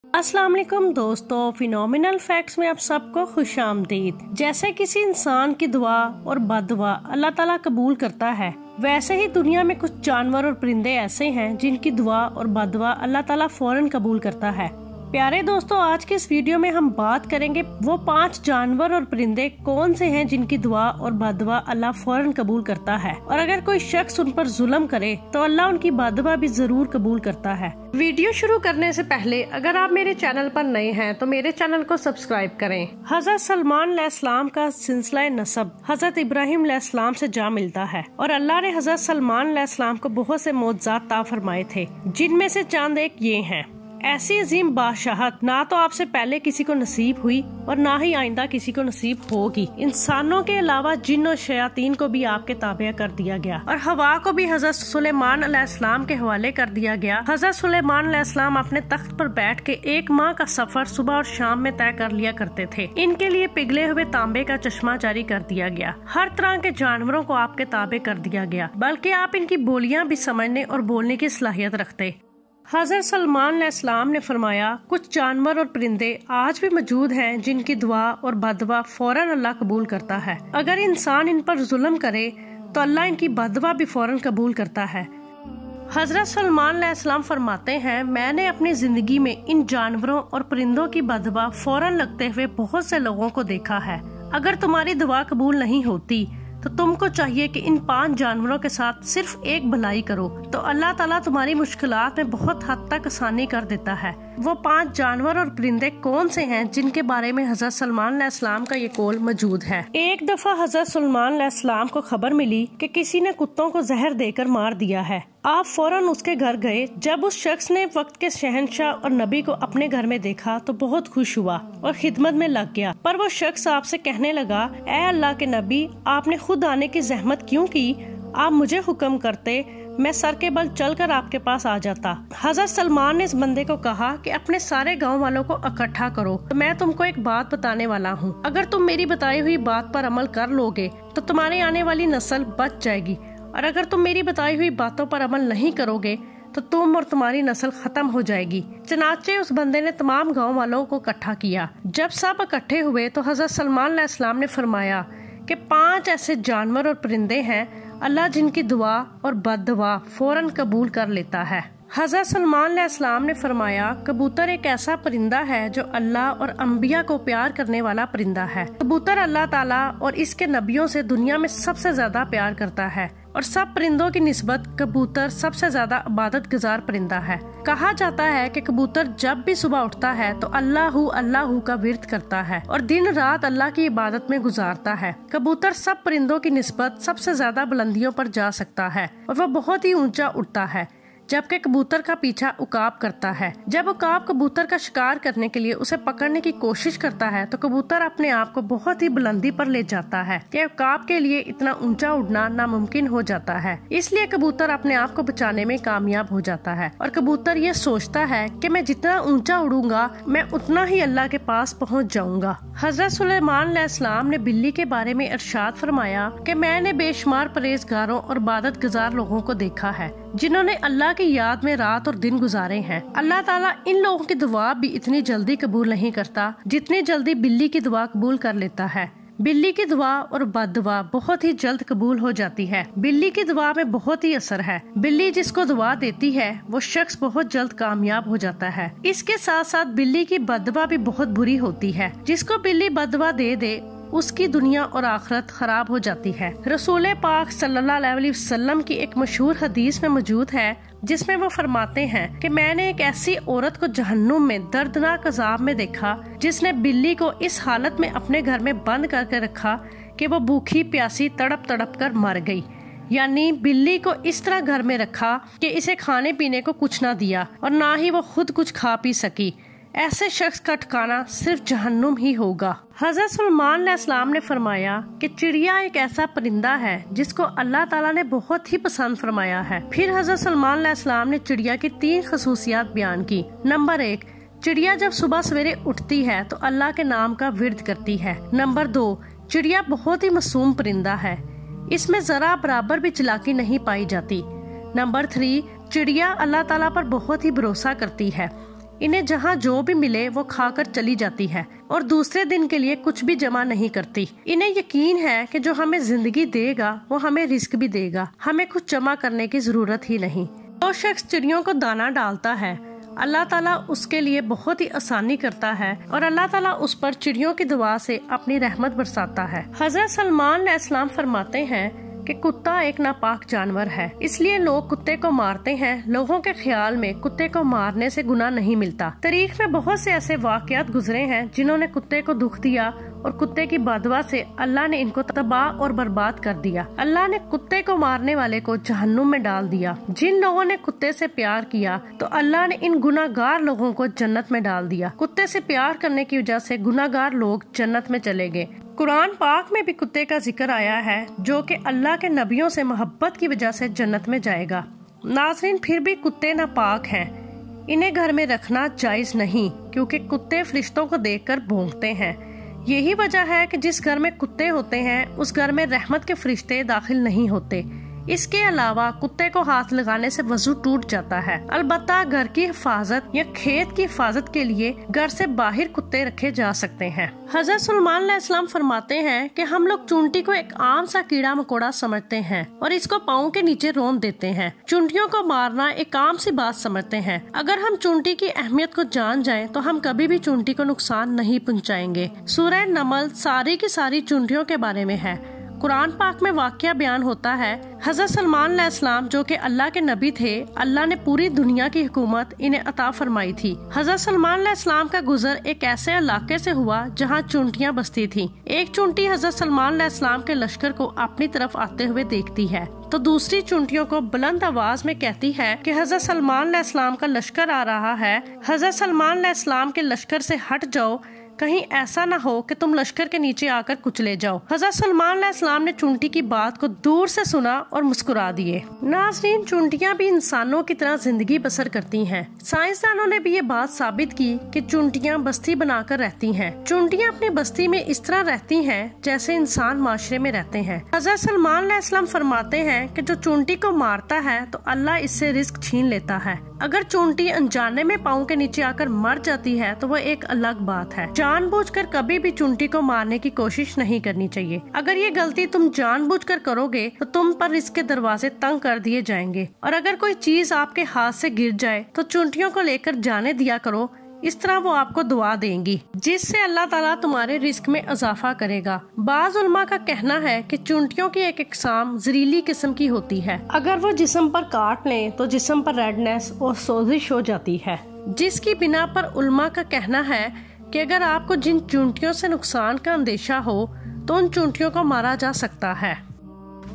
अस्सलाम वालेकुम दोस्तों, फिनोमिनल फैक्ट्स में आप सबको खुश आमदीद। जैसे किसी इंसान की दुआ और बददुआ अल्लाह ताला कबूल करता है, वैसे ही दुनिया में कुछ जानवर और परिंदे ऐसे हैं जिनकी दुआ और बददुआ अल्लाह ताला फौरन कबूल करता है। प्यारे दोस्तों, आज के इस वीडियो में हम बात करेंगे वो 5 जानवर और परिंदे कौन से हैं जिनकी दुआ और बददुआ अल्लाह फौरन कबूल करता है, और अगर कोई शख्स उन पर जुल्म करे तो अल्लाह उनकी बददुआ भी जरूर कबूल करता है। वीडियो शुरू करने से पहले अगर आप मेरे चैनल पर नए हैं तो मेरे चैनल को सब्सक्राइब करें। हजरत सलमान अलैहिस्सलाम का सिलसिला नसब हजरत इब्राहिम अलैहिस्सलाम से जा मिलता है, और अल्लाह ने हजरत सलमान अलैहिस्सलाम को बहुत से मोअज़्ज़ात अता फरमाए थे, जिनमें से चंद एक ये हैं। ऐसी अजीम बादशाहत ना तो आपसे पहले किसी को नसीब हुई और ना ही आइंदा किसी को नसीब होगी। इंसानों के अलावा जिन और शयातीन को भी आपके ताबे कर दिया गया, और हवा को भी हजरत सुलेमान अलैहिस्सलाम के हवाले कर दिया गया। हजरत सुलेमान अलैहिस्सलाम अपने तख्त पर बैठ के 1 माह का सफर सुबह और शाम में तय कर लिया करते थे। इनके लिए पिघले हुए तांबे का चश्मा जारी कर दिया गया। हर तरह के जानवरों को आपके ताबे कर दिया गया, बल्कि आप इनकी बोलियां भी समझने और बोलने की सलाहियत रखते। हजरत सलमान अलैहिस्सलाम ने फरमाया, कुछ जानवर और परिंदे आज भी मौजूद हैं जिनकी दुआ और बददुआ फौरन अल्लाह कबूल करता है। अगर इंसान इन पर जुल्म करे तो अल्लाह इनकी बददुआ भी फौरन कबूल करता है। हजरत सलमान अलैहिस्सलाम फरमाते हैं, मैंने अपनी जिंदगी में इन जानवरों और परिंदों की बददुआ फौरन लगते हुए बहुत से लोगों को देखा है। अगर तुम्हारी दुआ कबूल नहीं होती तो तुमको चाहिए कि इन 5 जानवरों के साथ सिर्फ एक भलाई करो, तो अल्लाह ताला तुम्हारी मुश्किलात में बहुत हद तक आसानी कर देता है। वो 5 जानवर और परिंदे कौन से हैं जिनके बारे में हजरत सलमान अलैहिस्सलाम का ये कौल मौजूद है। एक दफा हजरत सलमान अलैहिस्सलाम को खबर मिली कि किसी ने कुत्तों को जहर देकर मार दिया है। आप फौरन उसके घर गए। जब उस शख्स ने वक्त के शहंशाह और नबी को अपने घर में देखा तो बहुत खुश हुआ और खिदमत में लग गया। पर वो शख्स आपसे कहने लगा, ऐ अल्लाह के नबी, आपने खुद आने की जहमत क्यों की? आप मुझे हुक्म करते, मैं सर के बल चलकर आपके पास आ जाता। हजरत सलमान ने इस बंदे को कहा कि अपने सारे गांव वालों को इकट्ठा करो, तो मैं तुमको एक बात बताने वाला हूँ। अगर तुम मेरी बताई हुई बात पर अमल कर लोगे तो तुम्हारी आने वाली नस्ल बच जाएगी, और अगर तुम मेरी बताई हुई बातों पर अमल नहीं करोगे तो तुम और तुम्हारी नस्ल खत्म हो जाएगी। चनाचे उस बंदे ने तमाम गांव वालों को इकट्ठा किया। जब सब इकट्ठे हुए तो हजरत सलमान अलैहिस्सलाम ने फरमाया कि 5 ऐसे जानवर और परिंदे हैं अल्लाह जिनकी दुआ और बददुआ फौरन कबूल कर लेता है। हजरत सलमान अलैहिस्सलाम ने फरमाया, कबूतर एक ऐसा परिंदा है जो अल्लाह और अंबिया को प्यार करने वाला परिंदा है। कबूतर अल्लाह ताला और इसके नबियों से दुनिया में सबसे ज्यादा प्यार करता है, और सब परिंदों की निस्बत कबूतर सबसे ज्यादा इबादत गुजार परिंदा है। कहा जाता है कि कबूतर जब भी सुबह उठता है तो अल्लाहू का विर्द करता है और दिन रात अल्लाह की इबादत में गुजारता है। कबूतर सब परिंदों की निस्बत सबसे ज्यादा बुलंदियों पर जा सकता है और वह बहुत ही ऊंचा उड़ता है, जबकि कबूतर का पीछा उकाब करता है। जब उकाब कबूतर का शिकार करने के लिए उसे पकड़ने की कोशिश करता है तो कबूतर अपने आप को बहुत ही बुलंदी पर ले जाता है कि उकाब के लिए इतना ऊंचा उड़ना नामुमकिन हो जाता है। इसलिए कबूतर अपने आप को बचाने में कामयाब हो जाता है, और कबूतर ये सोचता है कि मैं जितना ऊंचा उड़ूंगा मैं उतना ही अल्लाह के पास पहुँच जाऊंगा। हजरत सुलेमान अलैहिस्सलाम ने बिल्ली के बारे में इरशाद फरमाया कि मैंने बेशुमार परहेजगारों और इबादत गुजार लोगों को देखा है जिन्होंने अल्लाह की याद में रात और दिन गुजारे हैं। अल्लाह ताला इन लोगों की दुआ भी इतनी जल्दी कबूल नहीं करता जितनी जल्दी बिल्ली की दुआ कबूल कर लेता है। बिल्ली की दुआ और बददुआ बहुत ही जल्द कबूल हो जाती है। बिल्ली की दुआ में बहुत ही असर है। बिल्ली जिसको दुआ देती है वो शख्स बहुत जल्द कामयाब हो जाता है। इसके साथ साथ बिल्ली की बददुआ भी बहुत बुरी होती है। जिसको बिल्ली बददुआ दे उसकी दुनिया और आखिरत खराब हो जाती है। रसूल पाक सल्लल्लाहु अलैहि वसल्लम की एक मशहूर हदीस में मौजूद है जिसमें वो फरमाते हैं कि मैंने एक ऐसी औरत को जहन्नुम में दर्दनाक अजाब में देखा जिसने बिल्ली को इस हालत में अपने घर में बंद करके रखा कि वो भूखी प्यासी तड़प तड़प कर मर गई। यानी बिल्ली को इस तरह घर में रखा कि इसे खाने पीने को कुछ ना दिया और ना ही वो खुद कुछ खा पी सकी। ऐसे शख्स का ठिकाना सिर्फ जहन्नुम ही होगा। हजरत सलमान अलैहिस्सलाम ने फरमाया कि चिड़िया एक ऐसा परिंदा है जिसको अल्लाह ताला ने बहुत ही पसंद फरमाया है। फिर हजरत सलमान अलैहिस्सलाम ने चिड़िया की 3 खसूसियात बयान की। नंबर 1, चिड़िया जब सुबह सवेरे उठती है तो अल्लाह के नाम का विर्द करती है। नंबर 2, चिड़िया बहुत ही मासूम परिंदा है, इसमें जरा बराबर भी चालाकी नहीं पाई जाती। नंबर 3, चिड़िया अल्लाह ताला पर बहुत ही भरोसा करती है। انہیں جہاں جو بھی ملے وہ کھا کر چلی جاتی ہے اور دوسرے دن کے لیے کچھ بھی جمع نہیں کرتی۔ انہیں یقین ہے کہ جو ہمیں زندگی دے گا وہ ہمیں رزق بھی دے گا، ہمیں کچھ جمع کرنے کی ضرورت ہی نہیں۔ جو شخص چڑیوں کو دانہ ڈالتا ہے اللہ تعالیٰ اس کے لیے بہت ہی آسانی کرتا ہے اور اللہ تعالیٰ اس پر چڑیوں کی دعا سے اپنی رحمت برساتا ہے۔ حضرت سلمان علیہ السلام فرماتے ہیں کہ کتا ایک ناپاک جانور ہے، اس لیے لوگ کتے کو مارتے ہیں۔ لوگوں کے خیال میں کتے کو مارنے سے گناہ نہیں ملتا۔ تاریخ میں بہت سے ایسے واقعات گزرے ہیں جنہوں نے کتے کو دکھ دیا اور کتے کی بددعا سے اللہ نے ان کو تباہ اور برباد کر دیا۔ اللہ نے کتے کو مارنے والے کو جہنم میں ڈال دیا۔ جن لوگوں نے کتے سے پیار کیا تو اللہ نے ان گناہگار لوگوں کو جنت میں ڈال دیا۔ کتے سے پیار کرنے کی وجہ سے گناہگار لوگ جنت میں چلے گئے۔ قرآن پاک میں بھی کتے کا ذکر آیا ہے جو کہ اللہ کے نبیوں سے محبت کی وجہ سے جنت میں جائے گا۔ ناظرین، پھر بھی کتے ناپاک ہیں، انہیں گھر میں رکھنا جائز نہیں کیونکہ کتے فرشتوں کو دیکھ کر بھونکتے ہیں۔ یہی وجہ ہے کہ جس گھر میں کتے ہوتے ہیں اس گھر میں رحمت کے فرشتے داخل نہیں ہوتے۔ اس کے علاوہ کتے کو ہاتھ لگانے سے وضو ٹوٹ جاتا ہے۔ البتہ گھر کی حفاظت یا کھیت کی حفاظت کے لیے گھر سے باہر کتے رکھے جا سکتے ہیں۔ حضرت سلمان علیہ السلام فرماتے ہیں کہ ہم لوگ چونٹی کو ایک عام سا کیڑا مکوڑا سمجھتے ہیں اور اس کو پاؤں کے نیچے رون دیتے ہیں۔ چونٹیوں کو مارنا ایک عام سی بات سمجھتے ہیں۔ اگر ہم چونٹی کی اہمیت کو جان جائیں تو ہم کبھی بھی چونٹی کو نقصان نہیں پہنچائیں گے۔ سورہ نمل ساری کی ساری چونٹیوں کے بارے میں ہے۔ قرآن پاک میں واقعہ بیان ہوتا ہے، حضرت سلمان علیہ السلام جو کہ اللہ کے نبی تھے، اللہ نے پوری دنیا کی حکومت انہیں عطا فرمائی تھی۔ حضرت سلمان علیہ السلام کا گزر ایک ایسے علاقے سے ہوا جہاں چونٹیاں بستی تھیں۔ ایک چونٹی حضرت سلمان علیہ السلام کے لشکر کو اپنی طرف آتے ہوئے دیکھتی ہے تو دوسری چونٹیوں کو بلند آواز میں کہتی ہے کہ حضرت سلمان علیہ السلام کا لشکر آ رہا ہے، حضرت سلمان علیہ السلام کے لشکر سے ہٹ جاؤ، کہیں ایسا نہ ہو کہ تم لشکر کے نیچے آ کر کچلے جاؤ۔ حضرت سلمان علیہ السلام نے چونٹی کی بات کو دور سے سنا اور مسکرا دیے۔ ناظرین، چونٹیاں بھی انسانوں کی طرح زندگی بسر کرتی ہیں۔ سائنسدانوں نے بھی یہ بات ثابت کی کہ چونٹیاں بستی بنا کر رہتی ہیں۔ چونٹیاں اپنی بستی میں اس طرح رہتی ہیں جیسے انسان معاشرے میں رہتے ہیں۔ حضرت سلمان علیہ السلام فرماتے ہیں کہ جو چونٹی کو مارتا ہے تو اللہ اس سے رزق چھین لیتا ہے۔ اگر چونٹی انجانے میں پاؤں کے نیچے آ کر مر جاتی ہے تو وہ ایک الگ بات ہے۔ جان بوجھ کر کبھی بھی چونٹی کو مارنے کی کوشش نہیں کرنی چاہیے۔ اگر یہ غلطی تم جان بوجھ کر کرو گے تو تم پر رزق کے دروازے تنگ کر دیے جائیں گے، اور اگر کوئی چیز آپ کے ہاتھ سے گر جائے تو چونٹیوں کو لے کر جانے دیا کرو، اس طرح وہ آپ کو دعا دیں گی جس سے اللہ تعالیٰ تمہارے رزق میں اضافہ کرے گا۔ بعض علماء کا کہنا ہے کہ چونٹیوں کی ایک اقسام زہریلی قسم کی ہوتی ہے، اگر وہ جسم پر کاٹ لیں تو جسم پر ریڈنس اور سوزش ہو جاتی ہے، جس کی بنا پر علماء کا کہنا ہے کہ اگر آپ کو جن چونٹیوں سے نقصان کا اندیشہ ہو تو ان چونٹیوں کو مارا جا سکتا ہے۔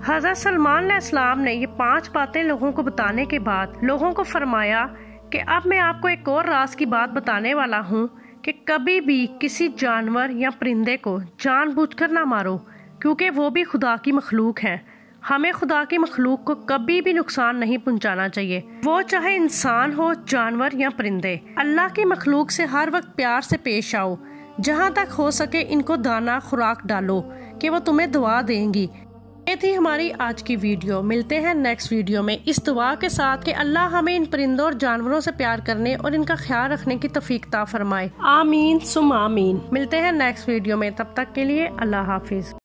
حضرت سلمان علیہ السلام نے یہ 5 باتیں لوگوں کو بتانے کے بعد لوگوں کو فرمایا کہ اب میں آپ کو ایک اور راز کی بات بتانے والا ہوں کہ کبھی بھی کسی جانور یا پرندے کو جان بوجھ کر نہ مارو، کیونکہ وہ بھی خدا کی مخلوق ہیں۔ ہمیں خدا کی مخلوق کو کبھی بھی نقصان نہیں پہنچانا چاہیے، وہ چاہے انسان ہو، جانور یا پرندے۔ اللہ کی مخلوق سے ہر وقت پیار سے پیش آؤ، جہاں تک ہو سکے ان کو دانا خوراک ڈالو کہ وہ تمہیں دعا دیں گی۔ یہ تھی ہماری آج کی ویڈیو۔ ملتے ہیں نیکسٹ ویڈیو میں اس دعا کے ساتھ کہ اللہ ہمیں ان پرندوں اور جانوروں سے پیار کرنے اور ان کا خیال رکھنے کی توفیق عطا فرمائے۔ آمین ثم آمین۔ ملتے ہیں نیکسٹ ویڈیو میں، تب تک کے لیے اللہ حافظ۔